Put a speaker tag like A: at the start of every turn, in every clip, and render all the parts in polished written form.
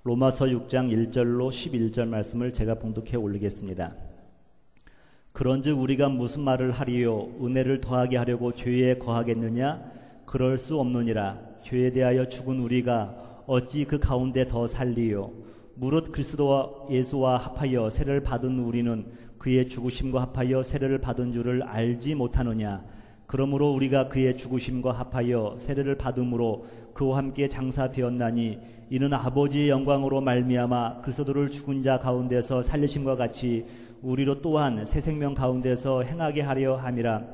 A: 로마서 6장 1절로 11절 말씀을 제가 봉독해 올리겠습니다. 그런즉 우리가 무슨 말을 하리요? 은혜를 더하게 하려고 죄에 거하겠느냐? 그럴 수 없느니라. 죄에 대하여 죽은 우리가 어찌 그 가운데 더 살리요? 무릇 그리스도와 예수와 합하여 세례를 받은 우리는 그의 죽으심과 합하여 세례를 받은 줄을 알지 못하느냐? 그러므로 우리가 그의 죽으심과 합하여 세례를 받음으로 그와 함께 장사되었나니 이는 아버지의 영광으로 말미암아 그리스도를 죽은 자 가운데서 살리심과 같이 우리로 또한 새 생명 가운데서 행하게 하려 함이라.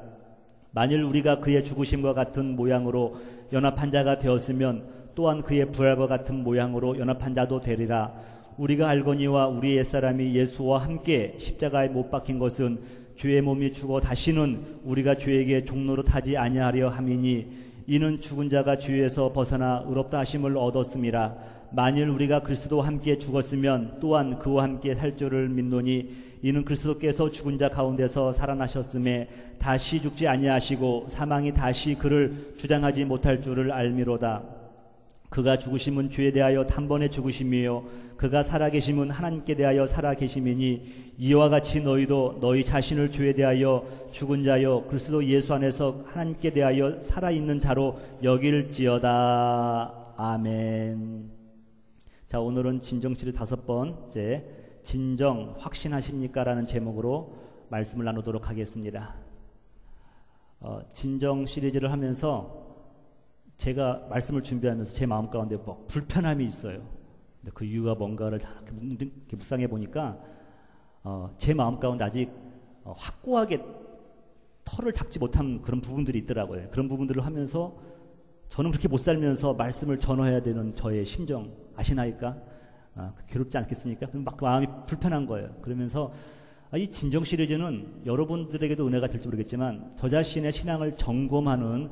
A: 만일 우리가 그의 죽으심과 같은 모양으로 연합한 자가 되었으면 또한 그의 부활과 같은 모양으로 연합한 자도 되리라. 우리가 알거니와 우리 옛사람이 예수와 함께 십자가에 못 박힌 것은 죄의 몸이 죽어 다시는 우리가 죄에게 종노릇 하지 아니하려 함이니 이는 죽은 자가 죄에서 벗어나 의롭다 하심을 얻었음이라. 만일 우리가 그리스도와 함께 죽었으면 또한 그와 함께 살 줄을 믿노니 이는 그리스도께서 죽은 자 가운데서 살아나셨음에 다시 죽지 아니하시고 사망이 다시 그를 주장하지 못할 줄을 알미로다. 그가 죽으심은 죄에 대하여 단번에 죽으심이요 그가 살아계심은 하나님께 대하여 살아계심이니 이와 같이 너희도 너희 자신을 죄에 대하여 죽은 자요 그리스도 예수 안에서 하나님께 대하여 살아있는 자로 여길지어다. 아멘. 자, 오늘은 진정 시리즈 5번째 진정 확신하십니까? 라는 제목으로 말씀을 나누도록 하겠습니다. 진정 시리즈를 하면서 제가 말씀을 준비하면서 제 마음 가운데 뭐 불편함이 있어요. 근데 그 이유가 뭔가를 이렇게 묵상해 보니까 제 마음 가운데 아직 확고하게 털을 잡지 못한 그런 부분들이 있더라고요. 그런 부분들을 하면서 저는 그렇게 못 살면서 말씀을 전해야 되는 저의 심정 아시나이까? 괴롭지 않겠습니까? 막 마음이 불편한 거예요. 그러면서 이 진정 시리즈는 여러분들에게도 은혜가 될지 모르겠지만 저 자신의 신앙을 점검하는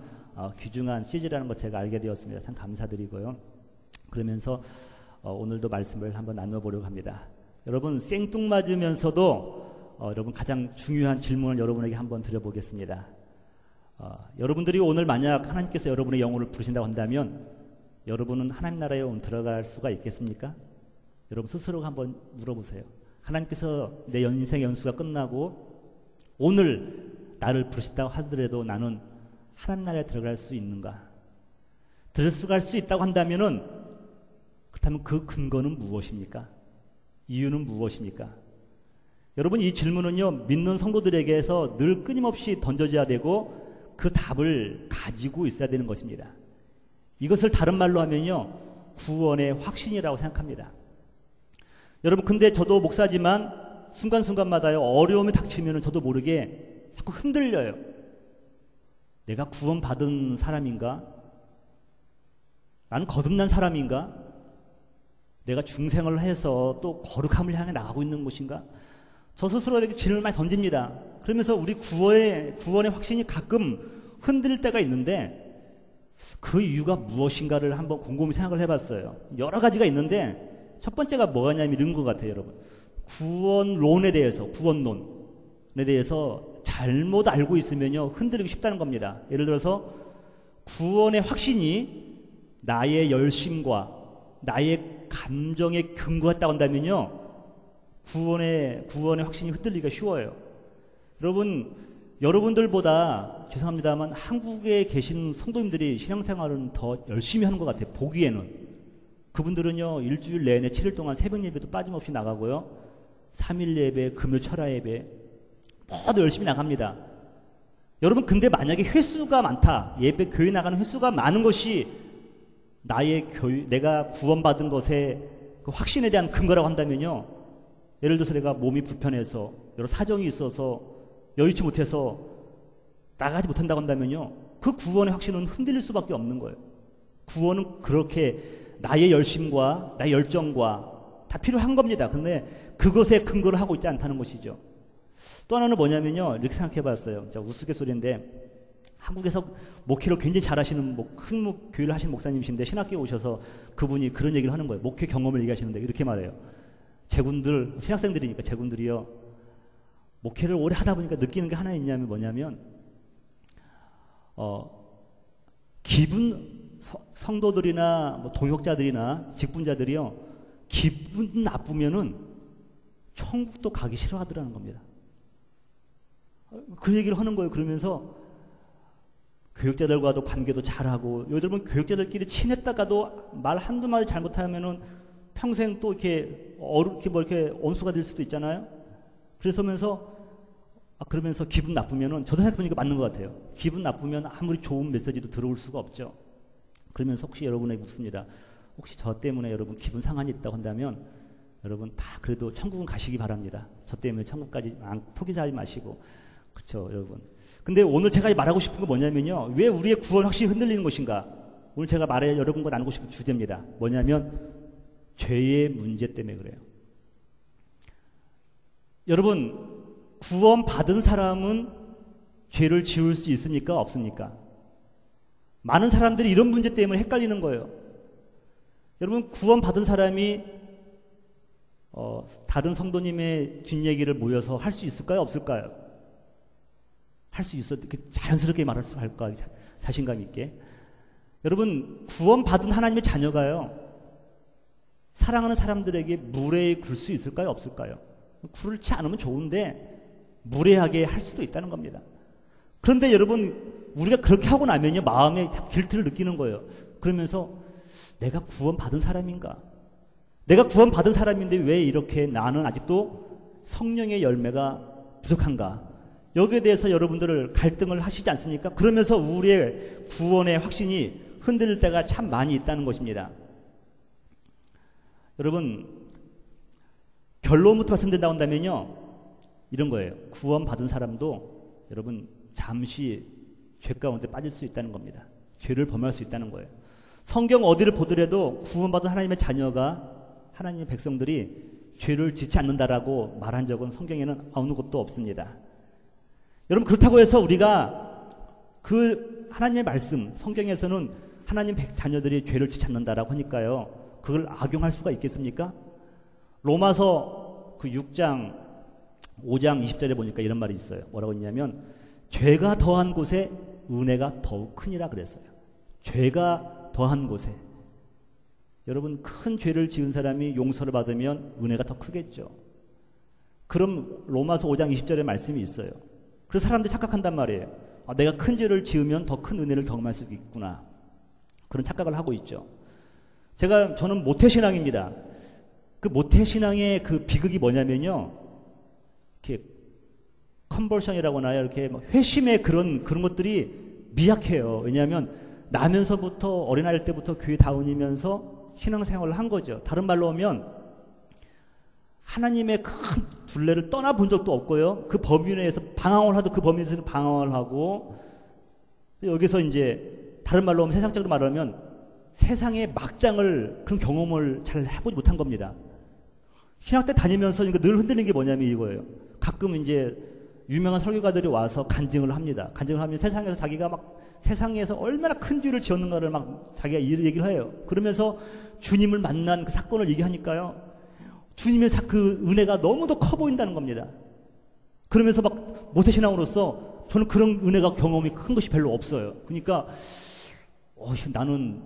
A: 귀중한 시리즈라는 것 제가 알게 되었습니다. 참 감사드리고요. 그러면서 오늘도 말씀을 한번 나눠보려고 합니다. 여러분 생뚱맞으면서도 여러분 가장 중요한 질문을 여러분에게 한번 드려보겠습니다. 여러분들이 오늘 만약 하나님께서 여러분의 영혼을 부르신다고 한다면 여러분은 하나님 나라에 들어갈 수가 있겠습니까? 여러분 스스로 한번 물어보세요. 하나님께서 내 인생의 연수가 끝나고 오늘 나를 부르신다고 하더라도 나는 하나님 나라에 들어갈 수 있는가? 들어갈 수 있다고 한다면은 그렇다면 그 근거는 무엇입니까? 이유는 무엇입니까? 여러분 이 질문은요 믿는 성도들에게서 늘 끊임없이 던져져야 되고 그 답을 가지고 있어야 되는 것입니다. 이것을 다른 말로 하면요 구원의 확신이라고 생각합니다. 여러분 근데 저도 목사지만 순간순간마다요 어려움이 닥치면 저도 모르게 자꾸 흔들려요. 내가 구원받은 사람인가? 나는 거듭난 사람인가? 내가 중생을 해서 또 거룩함을 향해 나가고 있는 것인가? 저 스스로에게 질문을 많이 던집니다. 그러면서 우리 구원의 확신이 가끔 흔들릴 때가 있는데 그 이유가 무엇인가를 한번 곰곰이 생각을 해봤어요. 여러 가지가 있는데 첫 번째가 뭐냐면 이런 것 같아요, 여러분. 구원론에 대해서 잘못 알고 있으면요 흔들리기 쉽다는 겁니다. 예를 들어서 구원의 확신이 나의 열심과 나의 감정에 근거했다고 한다면요 구원의 확신이 흔들리기가 쉬워요. 여러분들보다 죄송합니다만 한국에 계신 성도님들이 신앙생활은 더 열심히 하는 것 같아요. 보기에는. 그분들은요 일주일 내내 7일 동안 새벽 예배도 빠짐없이 나가고요 3일 예배, 금요 철야 예배 모두 열심히 나갑니다. 여러분 근데 만약에 횟수가 많다, 예배 교회 나가는 횟수가 많은 것이 내가 구원받은 것의 그 확신에 대한 근거라고 한다면요 예를 들어서 내가 몸이 불편해서 여러 사정이 있어서 여의치 못해서 나가지 못한다고 한다면요 그 구원의 확신은 흔들릴 수밖에 없는 거예요. 구원은 그렇게 나의 열심과 나의 열정과 다 필요한 겁니다. 근데 그것에 근거를 하고 있지 않다는 것이죠. 또 하나는 뭐냐면요 이렇게 생각해 봤어요. 우스갯소리인데 한국에서 목회를 굉장히 잘하시는 큰 교회를 하시는 목사님이신데 신학교에 오셔서 그분이 그런 얘기를 하는 거예요. 목회 경험을 얘기하시는데 이렇게 말해요. 신학생들이니까 제군들이요 목회를 오래 하다 보니까 느끼는 게 하나 있냐면 뭐냐면 성도들이나 동역자들이나 직분자들이요 기분 나쁘면은 천국도 가기 싫어하더라는 겁니다. 그 얘기를 하는 거예요. 그러면서 교육자들과도 관계도 잘하고, 여러분 교육자들끼리 친했다가도 말 한두 마디 잘못하면은 평생 또 이렇게 이렇게 원수가 될 수도 있잖아요. 그러면서 기분 나쁘면은, 저도 생각해보니까 맞는 것 같아요. 기분 나쁘면 아무리 좋은 메시지도 들어올 수가 없죠. 그러면서 혹시 여러분에게 묻습니다. 혹시 저 때문에 여러분 기분 상한이 있다고 한다면 여러분 다 그래도 천국은 가시기 바랍니다. 저 때문에 천국까지 포기하지 마시고. 그렇죠, 여러분. 근데 오늘 제가 말하고 싶은 건 뭐냐면요. 왜 우리의 구원 확신이 흔들리는 것인가? 오늘 제가 여러분과 나누고 싶은 주제입니다. 뭐냐면 죄의 문제 때문에 그래요. 여러분, 구원 받은 사람은 죄를 지을 수 있습니까? 없습니까? 많은 사람들이 이런 문제 때문에 헷갈리는 거예요. 여러분, 구원 받은 사람이 다른 성도님의 뒷얘기를 모여서 할 수 있을까요? 없을까요? 할 수 있어. 자연스럽게 말할 수 할까? 자신감 있게. 여러분, 구원 받은 하나님의 자녀가요, 사랑하는 사람들에게 무례히 굴 수 있을까요? 없을까요? 굴지 않으면 좋은데 무례하게 할 수도 있다는 겁니다. 그런데 여러분, 우리가 그렇게 하고 나면요, 마음에 길트를 느끼는 거예요. 그러면서 내가 구원 받은 사람인가? 내가 구원 받은 사람인데 왜 이렇게 나는 아직도 성령의 열매가 부족한가? 여기에 대해서 여러분들을 갈등을 하시지 않습니까? 그러면서 우리의 구원의 확신이 흔들릴 때가 참 많이 있다는 것입니다. 여러분, 결론부터 말씀드린다고 한다면요, 이런 거예요. 구원 받은 사람도 여러분 잠시 죄 가운데 빠질 수 있다는 겁니다. 죄를 범할 수 있다는 거예요. 성경 어디를 보더라도 구원받은 하나님의 자녀가, 하나님의 백성들이 죄를 짓지 않는다라고 말한 적은 성경에는 어느 곳도 없습니다. 여러분, 그렇다고 해서 우리가 그 하나님의 말씀, 성경에서는 하나님 자녀들이 죄를 짓지 않는다라고 하니까요, 그걸 악용할 수가 있겠습니까? 로마서 그 6장 5장 20절에 보니까 이런 말이 있어요. 뭐라고 했냐면 죄가 더한 곳에 은혜가 더욱 크니라 그랬어요. 죄가 더한 곳에. 여러분, 큰 죄를 지은 사람이 용서를 받으면 은혜가 더 크겠죠. 그럼 로마서 5장 20절에 말씀이 있어요. 그래서 사람들이 착각한단 말이에요. 내가 큰 죄를 지으면 더 큰 은혜를 경험할 수 있구나. 그런 착각을 하고 있죠. 저는 모태신앙입니다. 그 모태신앙의 그 비극이 뭐냐면요, 이렇게 컨버션이라고 나요. 이렇게 회심의 그런 것들이 미약해요. 왜냐하면 나면서부터, 어린아이 때부터 교회 다니면서 신앙생활을 한 거죠. 다른 말로 하면 하나님의 큰 둘레를 떠나본 적도 없고요. 그 범위 내에서 방황을 하도 그 범위 내에서 방황을 하고, 여기서 이제 다른 말로 하면, 세상적으로 말하면 세상의 막장을, 그런 경험을 잘 해보지 못한 겁니다. 신학 때 다니면서 늘 흔들리는 게 뭐냐면 이거예요. 가끔 이제 유명한 설교가들이 와서 간증을 합니다. 간증을 하면 세상에서 자기가 막 세상에서 얼마나 큰 죄를 지었는가를 막 자기가 얘기를 해요. 그러면서 주님을 만난 그 사건을 얘기하니까요, 주님의 그 은혜가 너무도 커 보인다는 겁니다. 그러면서 막 모태신앙으로서 저는 그런 은혜가 경험이 큰 것이 별로 없어요. 그러니까 나는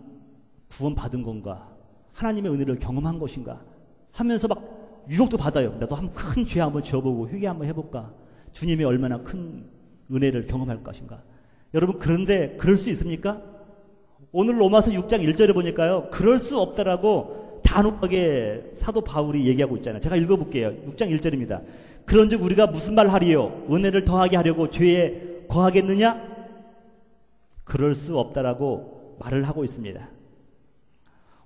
A: 구원 받은 건가? 하나님의 은혜를 경험한 것인가? 하면서 막 유혹도 받아요. 나도 한번 큰 죄 한번 지어보고 회개 한번 해볼까? 주님이 얼마나 큰 은혜를 경험할 것인가? 여러분, 그런데 그럴 수 있습니까? 오늘 로마서 6장 1절에 보니까요, 그럴 수 없다라고 단호하게 사도 바울이 얘기하고 있잖아요. 제가 읽어볼게요. 6장 1절입니다. 그런즉 우리가 무슨 말 하리요? 은혜를 더하게 하려고 죄에 거하겠느냐? 그럴 수 없다라고 말을 하고 있습니다.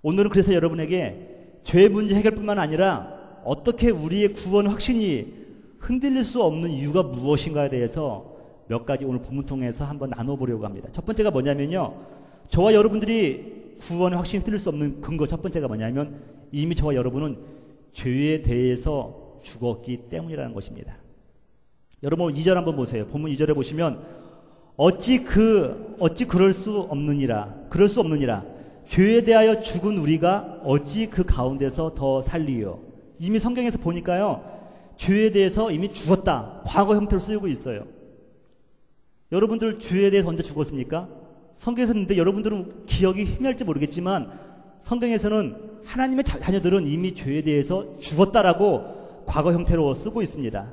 A: 오늘은 그래서 여러분에게 죄 문제 해결뿐만 아니라 어떻게 우리의 구원 확신이 흔들릴 수 없는 이유가 무엇인가에 대해서 몇 가지 오늘 본문 통해서 한번 나눠보려고 합니다. 첫 번째가 뭐냐면요, 저와 여러분들이 구원의 확신이 흔들릴 수 없는 근거 첫 번째가 뭐냐면 이미 저와 여러분은 죄에 대해서 죽었기 때문이라는 것입니다. 여러분 2절 한번 보세요. 본문 2절에 보시면 어찌 그럴 수 없느니라. 죄에 대하여 죽은 우리가 어찌 그 가운데서 더 살리요. 이미 성경에서 보니까요, 죄에 대해서 이미 죽었다. 과거 형태로 쓰이고 있어요. 여러분들 죄에 대해서 언제 죽었습니까? 성경에서 있는데 여러분들은 기억이 희미할지 모르겠지만 성경에서는 하나님의 자녀들은 이미 죄에 대해서 죽었다라고 과거 형태로 쓰고 있습니다.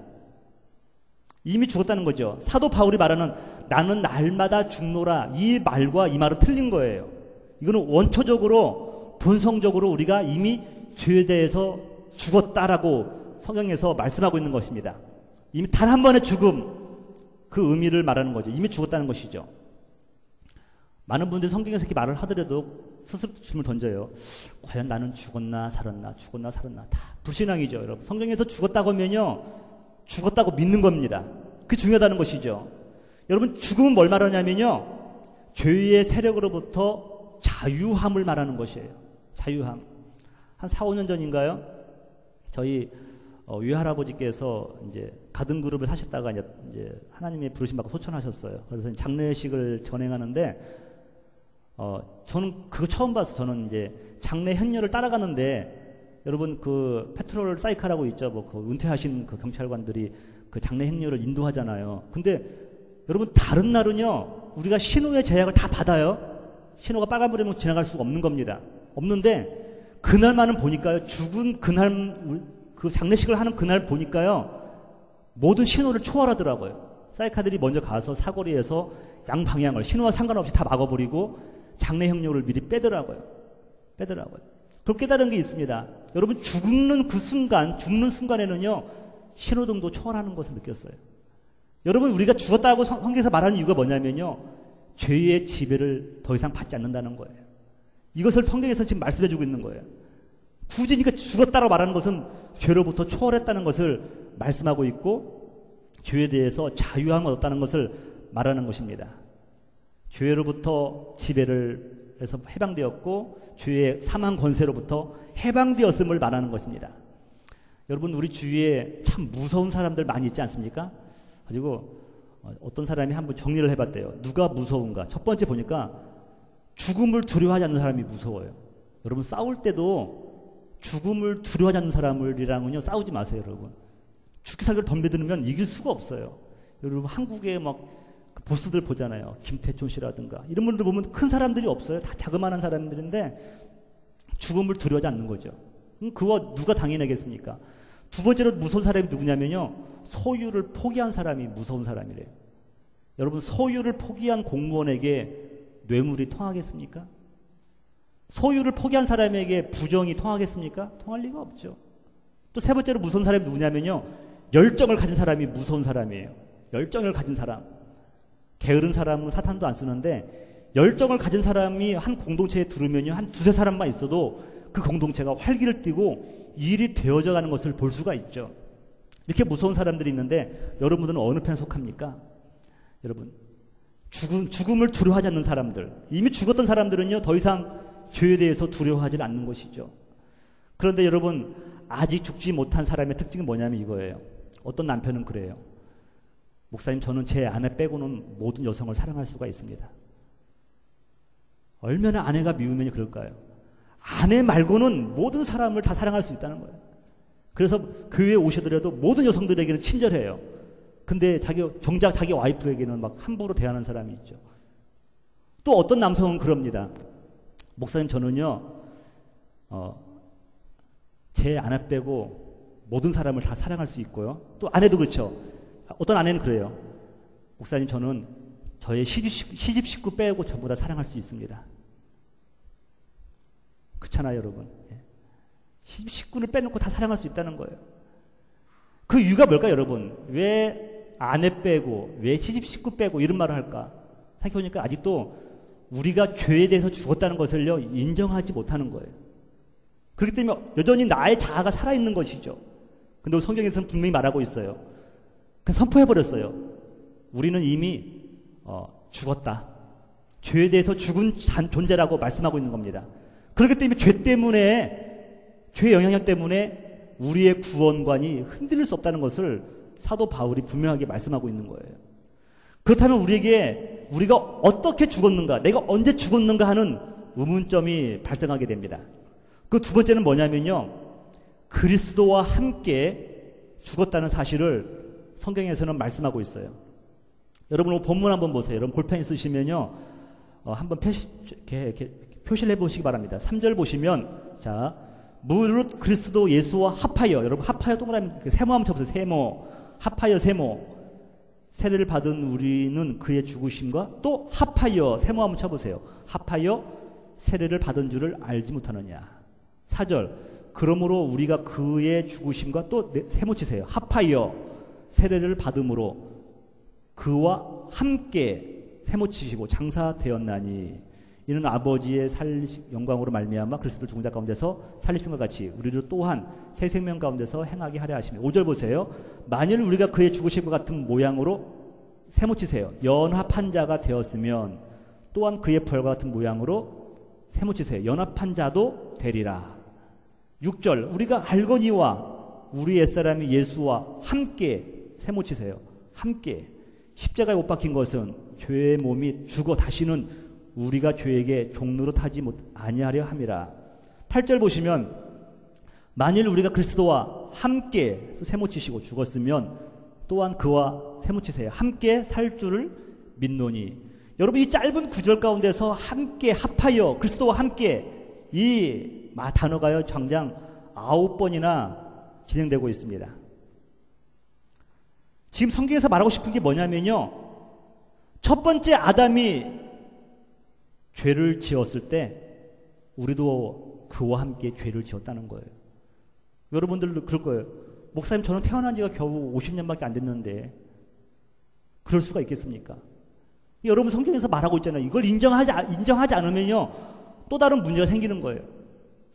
A: 이미 죽었다는 거죠. 사도 바울이 말하는 나는 날마다 죽노라, 이 말과 이 말은 틀린 거예요. 이거는 원초적으로 본성적으로 우리가 이미 죄에 대해서 죽었다라고 성경에서 말씀하고 있는 것입니다. 이미 단 한 번의 죽음, 그 의미를 말하는 거죠. 이미 죽었다는 것이죠. 많은 분들이 성경에서 이렇게 말을 하더라도 스스로 질문을 던져요. 과연 나는 죽었나 살았나, 죽었나 살았나. 다 불신앙이죠, 여러분. 성경에서 죽었다고 하면요, 죽었다고 믿는 겁니다. 그게 중요하다는 것이죠. 여러분, 죽음은 뭘 말하냐면요, 죄의 세력으로부터 자유함을 말하는 것이에요. 자유함. 한 4, 5년 전인가요? 저희 외할아버지께서 이제 가든 그룹을 사셨다가 이제 하나님의 부르심 받고 소천하셨어요. 그래서 장례식을 전행하는데 저는 그거 처음 봤어요. 저는 이제 장례 행렬을 따라가는데 여러분 그 페트롤 사이카라고 있죠. 뭐 그 은퇴하신 그 경찰관들이 그 장례 행렬을 인도하잖아요. 근데 여러분 다른 날은요 우리가 신호의 제약을 다 받아요. 신호가 빨간불이면 지나갈 수가 없는 겁니다. 없는데 그날만은 보니까요 죽은 그날 그 장례식을 하는 그날 보니까요 모든 신호를 초월하더라고요. 사이카들이 먼저 가서 사거리에서 양방향을 신호와 상관없이 다 막아버리고 장례 행렬을 미리 빼더라고요. 그걸 깨달은 게 있습니다. 여러분 죽는 순간에는요 신호등도 초월하는 것을 느꼈어요. 여러분 우리가 죽었다고 성경에서 말하는 이유가 뭐냐면요 죄의 지배를 더 이상 받지 않는다는 거예요. 이것을 성경에서 지금 말씀해주고 있는 거예요. 굳이 그러니까 죽었다고 말하는 것은 죄로부터 초월했다는 것을 말씀하고 있고 죄에 대해서 자유함을 얻었다는 것을 말하는 것입니다. 죄로부터 지배를 해서 해방되었고 죄의 사망 권세로부터 해방되었음을 말하는 것입니다. 여러분 우리 주위에 참 무서운 사람들 많이 있지 않습니까? 가지고 어떤 사람이 한번 정리를 해봤대요. 누가 무서운가? 첫 번째 보니까 죽음을 두려워하지 않는 사람이 무서워요. 여러분 싸울 때도 죽음을 두려워하지 않는 사람이랑은요 싸우지 마세요, 여러분. 죽기 살기를 덤벼드는 이길 수가 없어요. 여러분 한국에 막 보스들 보잖아요. 김태촌 씨라든가 이런 분들 보면 큰 사람들이 없어요. 다 자그마한 사람들인데 죽음을 두려워하지 않는 거죠. 그거 누가 당연하겠습니까? 두 번째로 무서운 사람이 누구냐면요. 소유를 포기한 사람이 무서운 사람이래요. 여러분 소유를 포기한 공무원에게 뇌물이 통하겠습니까? 소유를 포기한 사람에게 부정이 통하겠습니까? 통할 리가 없죠. 또 세 번째로 무서운 사람이 누구냐면요. 열정을 가진 사람이 무서운 사람이에요. 열정을 가진 사람. 게으른 사람은 사탄도 안 쓰는데 열정을 가진 사람이 한 공동체에 들으면요. 한 두세 사람만 있어도 그 공동체가 활기를 띠고 일이 되어져 가는 것을 볼 수가 있죠. 이렇게 무서운 사람들이 있는데 여러분들은 어느 편에 속합니까? 여러분 죽음을 두려워하지 않는 사람들, 이미 죽었던 사람들은요 더 이상 죄에 대해서 두려워하지 않는 것이죠. 그런데 여러분 아직 죽지 못한 사람의 특징은 뭐냐면 이거예요. 어떤 남편은 그래요. 목사님 저는 제 아내 빼고는 모든 여성을 사랑할 수가 있습니다. 얼마나 아내가 미우면 그럴까요? 아내 말고는 모든 사람을 다 사랑할 수 있다는 거예요. 그래서 교회에 오시더라도 모든 여성들에게는 친절해요. 근데 정작 자기 와이프에게는 막 함부로 대하는 사람이 있죠. 또 어떤 남성은 그럽니다. 목사님 저는요 제 아내 빼고 모든 사람을 다 사랑할 수 있고요. 또 아내도 그렇죠. 어떤 아내는 그래요. 목사님 저는 저의 시집 식구 빼고 전부 다 사랑할 수 있습니다. 그렇잖아요 여러분. 시집 식구를 빼놓고 다 사랑할 수 있다는 거예요. 그 이유가 뭘까요 여러분? 왜 아내 빼고 왜 시집 식구 빼고 이런 말을 할까? 생각해보니까 아직도 우리가 죄에 대해서 죽었다는 것을요 인정하지 못하는 거예요. 그렇기 때문에 여전히 나의 자아가 살아있는 것이죠. 근데 성경에서는 분명히 말하고 있어요. 그냥 선포해버렸어요. 우리는 이미 죽었다. 죄에 대해서 죽은 존재라고 말씀하고 있는 겁니다. 그렇기 때문에 죄의 영향력 때문에 우리의 구원관이 흔들릴 수 없다는 것을 사도 바울이 분명하게 말씀하고 있는 거예요. 그렇다면 우리가 어떻게 죽었는가, 내가 언제 죽었는가 하는 의문점이 발생하게 됩니다. 그 두 번째는 뭐냐면요. 그리스도와 함께 죽었다는 사실을 성경에서는 말씀하고 있어요. 여러분 본문 한번 보세요. 여러분 볼펜 있으시면요. 한번 표시를 해보시기 바랍니다. 3절 보시면, 자, 무릇 그리스도 예수와 합하여, 여러분 합하여 동그라미 세모 한번 쳐보세요. 세모, 합하여 세모. 세례를 받은 우리는 그의 죽으심과 또 합하여 세모 한번 쳐보세요. 합하여 세례를 받은 줄을 알지 못하느냐. 4절, 그러므로 우리가 그의 죽으심과 또 세모 치세요. 합하여 세례를 받음으로 그와 함께 세모 치시고 장사되었나니 이는 아버지의 영광으로 말미암아 그리스도를 죽은 자 가운데서 살리심과 같이 우리를 또한 새 생명 가운데서 행하게 하려 하십니다. 5절 보세요. 만일 우리가 그의 죽으심과 같은 모양으로 세모 치세요. 연합한 자가 되었으면 또한 그의 부활과 같은 모양으로 세모 치세요. 연합한 자도 되리라. 6절, 우리가 알거니와 우리 옛사람이 예수와 함께 세모 치세요. 함께 십자가에 못 박힌 것은 죄의 몸이 죽어 다시는 우리가 죄에게 종로로 타지 아니하려 함이라. 8절 보시면 만일 우리가 그리스도와 함께 세모 치시고 죽었으면 또한 그와 세모 치세요. 함께 살 줄을 믿노니. 여러분 이 짧은 구절 가운데서 함께 합하여 그리스도와 함께 이 단어가요 장장 9번이나 진행되고 있습니다. 지금 성경에서 말하고 싶은 게 뭐냐면요, 첫 번째 아담이 죄를 지었을 때 우리도 그와 함께 죄를 지었다는 거예요. 여러분들도 그럴 거예요. 목사님, 저는 태어난 지가 겨우 50년밖에 안 됐는데 그럴 수가 있겠습니까? 여러분 성경에서 말하고 있잖아요. 이걸 인정하지 않으면요 또 다른 문제가 생기는 거예요.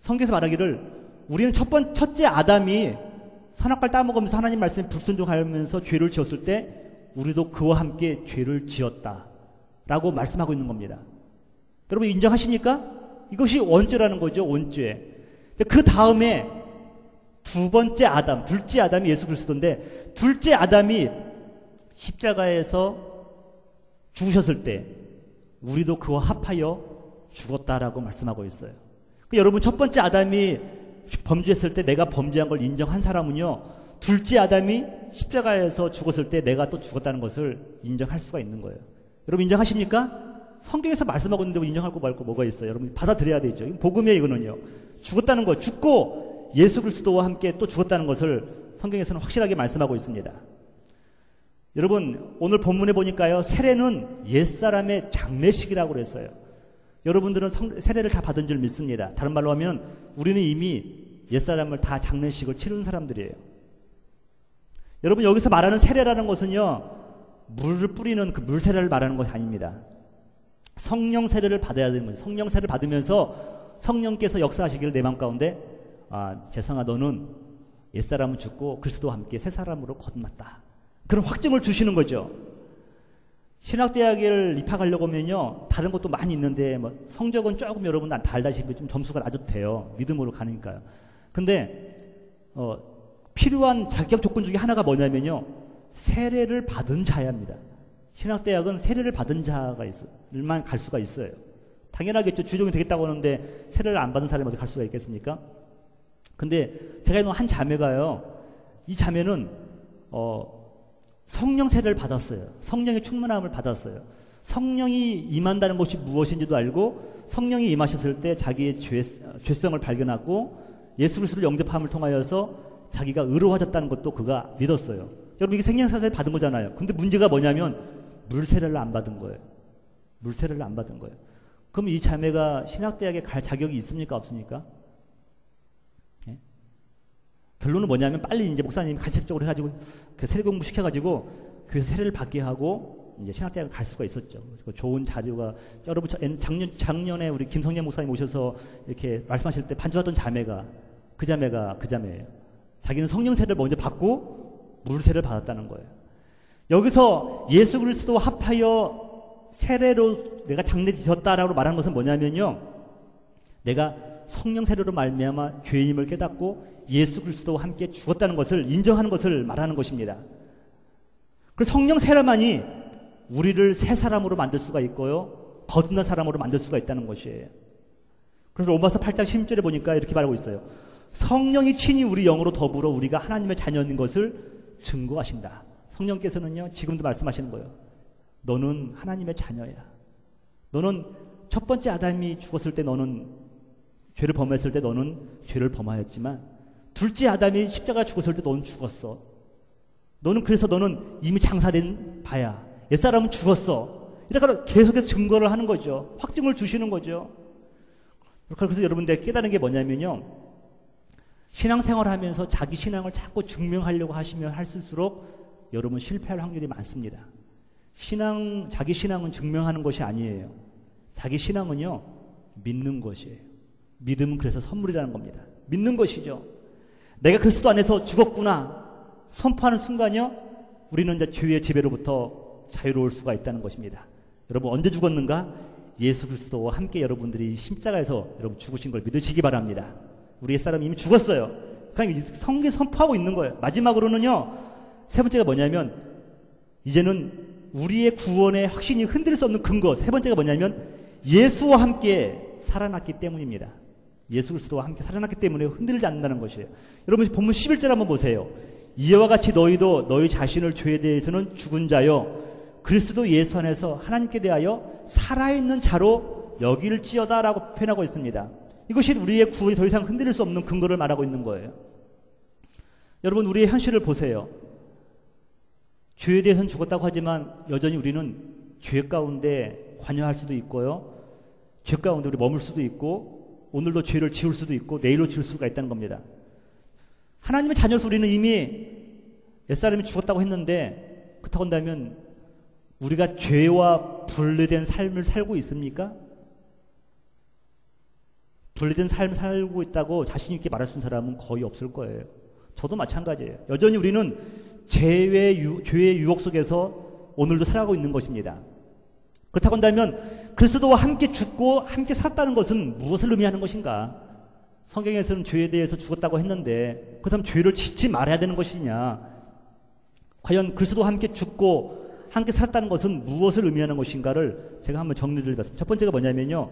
A: 성경에서 말하기를 우리는 첫째 아담이 선악과를 따먹으면서 하나님 말씀에 불순종하면서 죄를 지었을 때 우리도 그와 함께 죄를 지었다라고 말씀하고 있는 겁니다. 여러분 인정하십니까? 이것이 원죄라는 거죠. 원죄. 그 다음에 두 번째 아담, 둘째 아담이 예수 그리스도인데 둘째 아담이 십자가에서 죽으셨을 때 우리도 그와 합하여 죽었다라고 말씀하고 있어요. 여러분 첫 번째 아담이 범죄했을 때 내가 범죄한 걸 인정한 사람은요 둘째 아담이 십자가에서 죽었을 때 내가 또 죽었다는 것을 인정할 수가 있는 거예요. 여러분 인정하십니까? 성경에서 말씀하고 있는데 인정할 거 말고 뭐가 있어요? 여러분 받아들여야 되죠. 복음이에요. 이거는요. 죽었다는 거, 죽고 예수 그리스도와 함께 또 죽었다는 것을 성경에서는 확실하게 말씀하고 있습니다. 여러분 오늘 본문에 보니까요 세례는 옛사람의 장례식이라고 그랬어요. 여러분들은 세례를 다 받은 줄 믿습니다. 다른 말로 하면 우리는 이미 옛사람을 다 장례식을 치른 사람들이에요. 여러분 여기서 말하는 세례라는 것은요 물을 뿌리는 그 물 세례를 말하는 것이 아닙니다. 성령 세례를 받아야 되는 거죠. 성령 세례를 받으면서 성령께서 역사하시기를 내 마음 가운데 재성아 너는 옛사람은 죽고 그리스도와 함께 새 사람으로 거듭났다. 그런 확증을 주시는 거죠. 신학대학을 입학하려고 하면요 다른 것도 많이 있는데 성적은 조금 여러분 달다시피 좀 점수가 낮아도 돼요. 믿음으로 가니까요. 근데 필요한 자격 조건 중에 하나가 뭐냐면요 세례를 받은 자야 합니다. 신학대학은 세례를 받은 자가 일만 갈 수가 있어요. 당연하겠죠. 주종이 되겠다고 하는데 세례를 안 받은 사람이 어디 갈 수가 있겠습니까? 근데 제가 있는 한 자매가요 이 자매는 성령 세례를 받았어요. 성령의 충만함을 받았어요. 성령이 임한다는 것이 무엇인지도 알고 성령이 임하셨을 때 자기의 죄성을 발견하고 예수 그리스도를 영접함을 통하여서 자기가 의로워졌다는 것도 그가 믿었어요. 여러분 이게 생명사세를 받은 거잖아요. 근데 문제가 뭐냐면 물세례를 안 받은 거예요. 물세례를 안 받은 거예요. 그럼 이 자매가 신학대학에 갈 자격이 있습니까? 없습니까? 예? 결론은 뭐냐면 빨리 이제 목사님이 간접적으로 해가지고 그 세례 공부 시켜가지고 교회에서 세례를 받게 하고 이제 신학대학을 갈 수가 있었죠. 좋은 자료가 여러분 작년에 우리 김성년 목사님 오셔서 이렇게 말씀하실 때 반주하던 자매가 그 자매예요. 자기는 성령 세례를 먼저 받고 물 세례를 받았다는 거예요. 여기서 예수 그리스도와 합하여 세례로 내가 장례되었다라고 말하는 것은 뭐냐면요 내가 성령 세례로 말미암아 죄임을 깨닫고 예수 그리스도와 함께 죽었다는 것을 인정하는 것을 말하는 것입니다. 그래서 성령 세례만이 우리를 새 사람으로 만들 수가 있고요 거듭난 사람으로 만들 수가 있다는 것이에요. 그래서 로마서 8장 16절에 보니까 이렇게 말하고 있어요. 성령이 친히 우리 영으로 더불어 우리가 하나님의 자녀인 것을 증거하신다. 성령께서는요 지금도 말씀하시는 거예요. 너는 하나님의 자녀야. 너는 첫 번째 아담이 죽었을 때 너는 죄를 범했을 때 너는 죄를 범하였지만 둘째 아담이 십자가 죽었을 때 너는 죽었어. 그래서 너는 이미 장사된 바야. 옛사람은 죽었어. 이러니까 계속해서 증거를 하는 거죠. 확증을 주시는 거죠. 그래서 여러분들 깨달은 게 뭐냐면요. 신앙생활을 하면서 자기 신앙을 자꾸 증명하려고 하시면 할수록 여러분 실패할 확률이 많습니다. 자기 신앙은 증명하는 것이 아니에요. 자기 신앙은요, 믿는 것이에요. 믿음은 그래서 선물이라는 겁니다. 믿는 것이죠. 내가 그리스도 안에서 죽었구나 선포하는 순간요, 우리는 이제 죄의 지배로부터 자유로울 수가 있다는 것입니다. 여러분 언제 죽었는가? 예수 그리스도와 함께 여러분들이 십자가에서 여러분 죽으신 걸 믿으시기 바랍니다. 우리 옛사람이 이미 죽었어요. 그냥 성경에 선포하고 있는 거예요. 마지막으로는요, 세 번째가 뭐냐면 이제는 우리의 구원의 확신이 흔들릴 수 없는 근거, 세 번째가 뭐냐면 예수와 함께 살아났기 때문입니다. 예수 그리스도와 함께 살아났기 때문에 흔들리지 않는다는 것이에요. 여러분 본문 11절 한번 보세요. 이와 같이 너희도 너희 자신을 죄에 대해서는 죽은 자요 그리스도 예수 안에서 하나님께 대하여 살아있는 자로 여길지어다라고 표현하고 있습니다. 이것이 우리의 구원이 더 이상 흔들릴 수 없는 근거를 말하고 있는 거예요. 여러분 우리의 현실을 보세요. 죄에 대해서는 죽었다고 하지만 여전히 우리는 죄 가운데 관여할 수도 있고요. 죄 가운데 우리 머물 수도 있고 오늘도 죄를 지을 수도 있고 내일로 지을 수가 있다는 겁니다. 하나님의 자녀로서 우리는 이미 옛사람이 죽었다고 했는데 그렇다고 한다면 우리가 죄와 분리된 삶을 살고 있습니까? 분리된 삶을 살고 있다고 자신 있게 말할 수 있는 사람은 거의 없을 거예요. 저도 마찬가지예요. 여전히 우리는 죄의 유혹 속에서 오늘도 살아가고 있는 것입니다. 그렇다고 한다면 그리스도와 함께 죽고 함께 살았다는 것은 무엇을 의미하는 것인가? 성경에서는 죄에 대해서 죽었다고 했는데 그렇다면 죄를 짓지 말아야 되는 것이냐? 과연 그리스도와 함께 죽고 함께 살았다는 것은 무엇을 의미하는 것인가를 제가 한번 정리를 해봤습니다. 첫 번째가 뭐냐면요,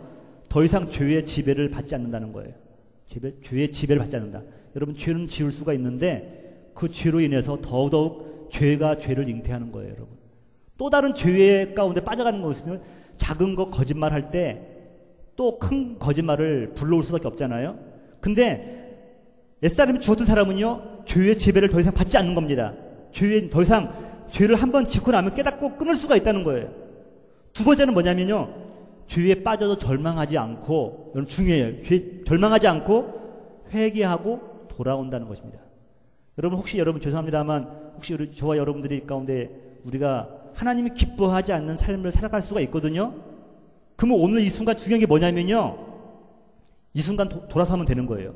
A: 더 이상 죄의 지배를 받지 않는다는 거예요. 죄의 지배를 받지 않는다. 여러분 죄는 지을 수가 있는데 그 죄로 인해서 더더욱 죄가 죄를 잉태하는 거예요. 여러분 또 다른 죄 가운데 빠져가는 것은 작은 거 거짓말할 때 또 큰 거짓말을 불러올 수밖에 없잖아요. 근데 옛사람이 죽었던 사람은요, 죄의 지배를 더 이상 받지 않는 겁니다. 더 이상 죄를 한번 짓고 나면 깨닫고 끊을 수가 있다는 거예요. 두 번째는 뭐냐면요, 죄에 빠져도 절망하지 않고, 여러분 중요해요. 절망하지 않고 회개하고 돌아온다는 것입니다. 여러분 혹시 여러분 죄송합니다만 혹시 저와 여러분들이 가운데 우리가 하나님이 기뻐하지 않는 삶을 살아갈 수가 있거든요. 그러면 오늘 이 순간 중요한 게 뭐냐면요, 이 순간 돌아서면 되는 거예요.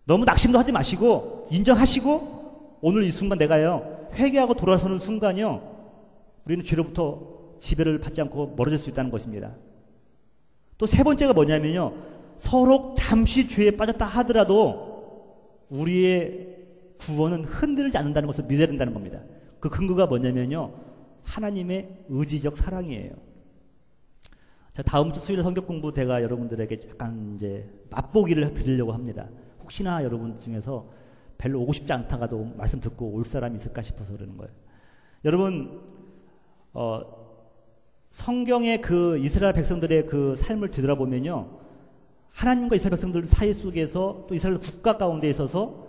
A: 너무 낙심도 하지 마시고 인정하시고 오늘 이 순간 내가요 회개하고 돌아서는 순간요 우리는 죄로부터 지배를 받지 않고 멀어질 수 있다는 것입니다. 또 세 번째가 뭐냐면요, 서로 잠시 죄에 빠졌다 하더라도 우리의 구원은 흔들리지 않는다는 것을 믿어야 된다는 겁니다. 그 근거가 뭐냐면요, 하나님의 의지적 사랑이에요. 자, 다음 주 수요일 성경 공부 제가 여러분들에게 약간 이제 맛보기를 드리려고 합니다. 혹시나 여러분 중에서 별로 오고 싶지 않다가도 말씀 듣고 올 사람이 있을까 싶어서 그러는 거예요. 여러분, 성경의 그 이스라엘 백성들의 그 삶을 되돌아보면요, 하나님과 이스라엘 백성들 사이 속에서 또 이스라엘 국가 가운데 있어서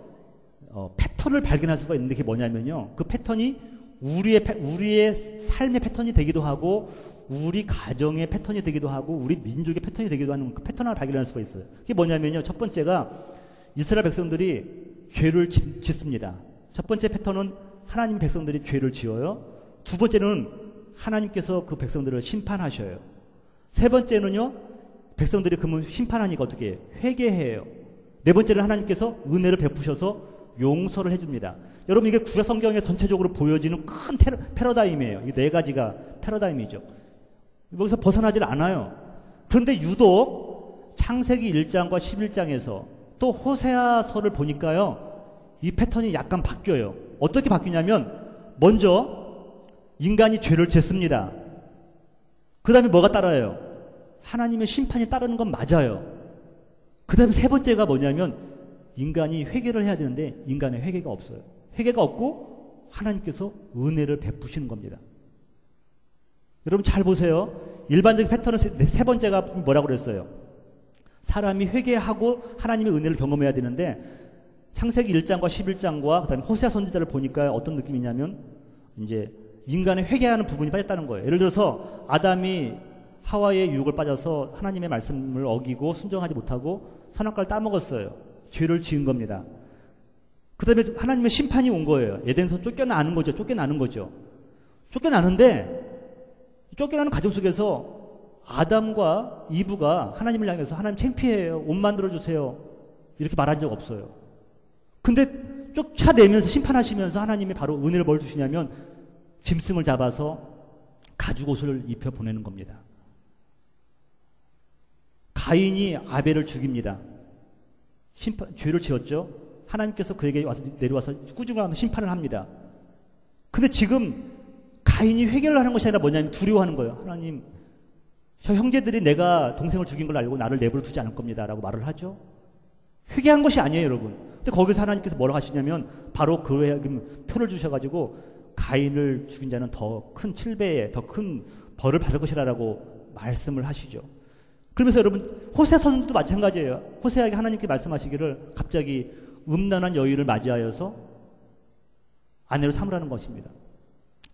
A: 패턴을 발견할 수가 있는데 그게 뭐냐면요, 그 패턴이 우리의 삶의 패턴이 되기도 하고 우리 가정의 패턴이 되기도 하고 우리 민족의 패턴이 되기도 하는 그 패턴을 발견할 수가 있어요. 그게 뭐냐면요, 첫 번째가 이스라엘 백성들이 죄를 짓습니다. 첫 번째 패턴은 하나님 백성들이 죄를 지어요. 두 번째는 하나님께서 그 백성들을 심판하셔요. 세 번째는요, 백성들이 그러면 심판하니까 어떻게 해요? 회개해요. 네 번째는 하나님께서 은혜를 베푸셔서 용서를 해줍니다. 여러분 이게 구약 성경에 전체적으로 보여지는 큰 패러다임이에요. 이 네 가지가 패러다임이죠. 여기서 벗어나질 않아요. 그런데 유독 창세기 1장과 11장에서 또 호세아서를 보니까요, 이 패턴이 약간 바뀌어요. 어떻게 바뀌냐면 먼저 인간이 죄를 짓습니다. 그 다음에 뭐가 따라요? 하나님의 심판이 따르는 건 맞아요. 그 다음에 세 번째가 뭐냐면 인간이 회개를 해야 되는데 인간의 회개가 없어요. 회개가 없고 하나님께서 은혜를 베푸시는 겁니다. 여러분 잘 보세요. 일반적인 패턴은 세 번째가 뭐라고 그랬어요? 사람이 회개하고 하나님의 은혜를 경험해야 되는데 창세기 1장과 11장과 그다음에 호세아 선지자를 보니까 어떤 느낌이냐면 이제 인간의 회개하는 부분이 빠졌다는 거예요. 예를 들어서 아담이 하와의 유혹을 빠져서 하나님의 말씀을 어기고 순종하지 못하고 선악과를 따먹었어요. 죄를 지은 겁니다. 그 다음에 하나님의 심판이 온 거예요. 에덴에서 쫓겨나는 거죠. 쫓겨나는데 쫓겨나는 과정 속에서 아담과 이브가 하나님을 향해서 하나님 창피해요. 옷 만들어주세요. 이렇게 말한 적 없어요. 근데 쫓아내면서 심판하시면서 하나님이 바로 은혜를 뭘 주시냐면 짐승을 잡아서 가죽옷을 입혀 보내는 겁니다. 가인이 아벨을 죽입니다. 죄를 지었죠. 하나님께서 그에게 내려와서 꾸중을 하면서 심판을 합니다. 근데 지금 가인이 회개를 하는 것이 아니라 뭐냐면 두려워하는 거예요. 하나님, 저 형제들이 내가 동생을 죽인 걸 알고 나를 내버려 두지 않을 겁니다. 라고 말을 하죠. 회개한 것이 아니에요, 여러분. 근데 거기서 하나님께서 뭐라고 하시냐면 바로 그 외에 표를 주셔가지고 가인을 죽인 자는 더 큰 7배의 더 큰 벌을 받을 것이라고 말씀을 하시죠. 그러면서 여러분 호세아 선지도 마찬가지예요. 호세아에게 하나님께 말씀하시기를 갑자기 음란한 여인을 맞이하여서 아내로 삼으라는 것입니다.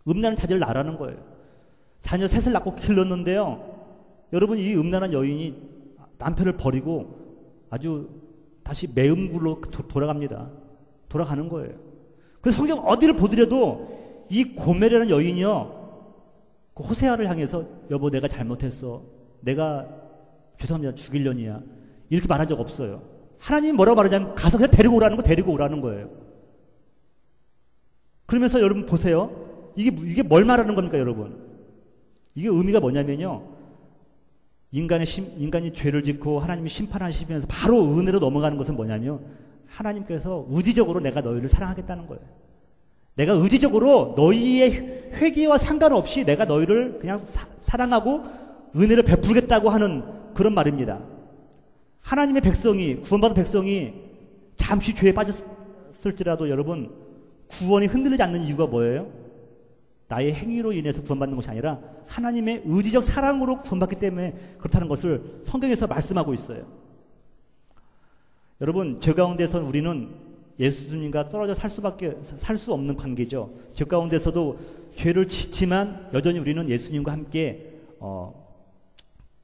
A: 음란한 자녀를 낳으라는 거예요. 자녀 셋을 낳고 길렀는데요. 여러분 이 음란한 여인이 남편을 버리고 아주 다시 매음굴로 돌아갑니다. 돌아가는 거예요. 그래서 성경 어디를 보더라도 이 고멜이라는 여인이요. 그 호세아를 향해서 여보 내가 잘못했어. 내가 죄송합니다. 죽일려니야. 이렇게 말한 적 없어요. 하나님이 뭐라고 말하냐면 가서 그냥 데리고 오라는 거예요. 그러면서 여러분 보세요. 이게 뭘 말하는 겁니까, 여러분? 이게 의미가 뭐냐면요. 인간이 죄를 짓고 하나님이 심판하시면서 바로 은혜로 넘어가는 것은 뭐냐면 하나님께서 의지적으로 내가 너희를 사랑하겠다는 거예요. 내가 의지적으로 너희의 회개와 상관없이 내가 너희를 그냥 사랑하고 은혜를 베풀겠다고 하는 그런 말입니다. 하나님의 백성이, 구원받은 백성이 잠시 죄에 빠졌을지라도 여러분 구원이 흔들리지 않는 이유가 뭐예요? 나의 행위로 인해서 구원받는 것이 아니라 하나님의 의지적 사랑으로 구원받기 때문에 그렇다는 것을 성경에서 말씀하고 있어요. 여러분 죄 가운데서 우리는 예수님과 떨어져 살 수 없는 관계죠. 죄 가운데서도 죄를 짓지만 여전히 우리는 예수님과 함께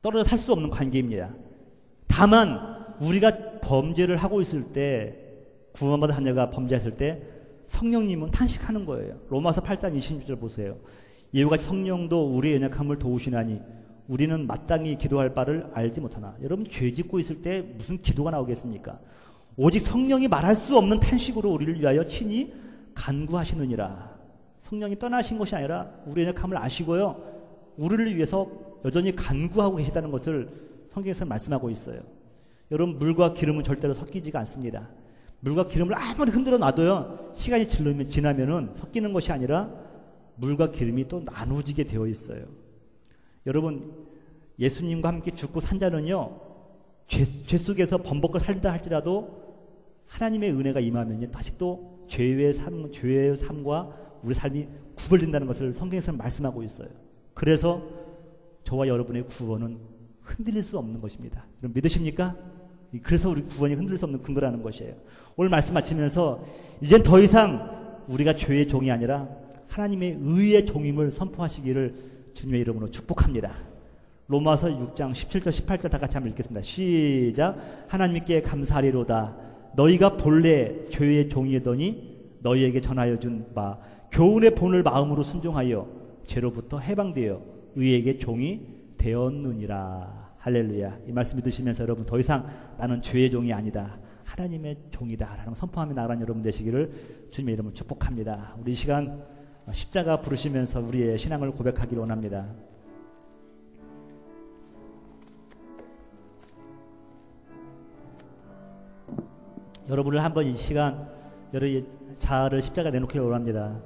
A: 떨어져 살 수 없는 관계입니다. 다만 우리가 범죄를 하고 있을 때 구원받은 자녀가 범죄했을 때 성령님은 탄식하는 거예요. 로마서 8장 26절 보세요. 이와 같이 성령도 우리의 연약함을 도우시나니 우리는 마땅히 기도할 바를 알지 못하나. 여러분 죄 짓고 있을 때 무슨 기도가 나오겠습니까? 오직 성령이 말할 수 없는 탄식으로 우리를 위하여 친히 간구하시느니라. 성령이 떠나신 것이 아니라 우리의 연약함을 아시고요. 우리를 위해서 여전히 간구하고 계시다는 것을 성경에서 말씀하고 있어요. 여러분 물과 기름은 절대로 섞이지가 않습니다. 물과 기름을 아무리 흔들어 놔도요. 시간이 지나면은 섞이는 것이 아니라 물과 기름이 또 나누어지게 되어 있어요. 여러분 예수님과 함께 죽고 산 자는요. 죄 속에서 범벅을 살다 할지라도 하나님의 은혜가 임하면요. 다시 또 죄의 삶과 우리 삶이 구별된다는 것을 성경에서 말씀하고 있어요. 그래서 저와 여러분의 구원은 흔들릴 수 없는 것입니다. 여러분 믿으십니까? 그래서 우리 구원이 흔들릴 수 없는 근거라는 것이에요. 오늘 말씀 마치면서 이젠 더 이상 우리가 죄의 종이 아니라 하나님의 의의 종임을 선포하시기를 주님의 이름으로 축복합니다. 로마서 6장 17절 18절 다 같이 한번 읽겠습니다. 시작. 하나님께 감사하리로다. 너희가 본래 죄의 종이더니 너희에게 전하여 준 바 교훈의 본을 마음으로 순종하여 죄로부터 해방되어 의에게 종이 되었느니라. 할렐루야. 이 말씀 믿으시면서 여러분 더 이상 나는 죄의 종이 아니다. 하나님의 종이다. 라는 선포하며 나가는 여러분 되시기를 주님의 이름으로 축복합니다. 우리 이 시간 십자가 부르시면서 우리의 신앙을 고백하기를 원합니다. 여러분을 한번 이 시간 여러분의 자아를 십자가 내놓기를 원합니다.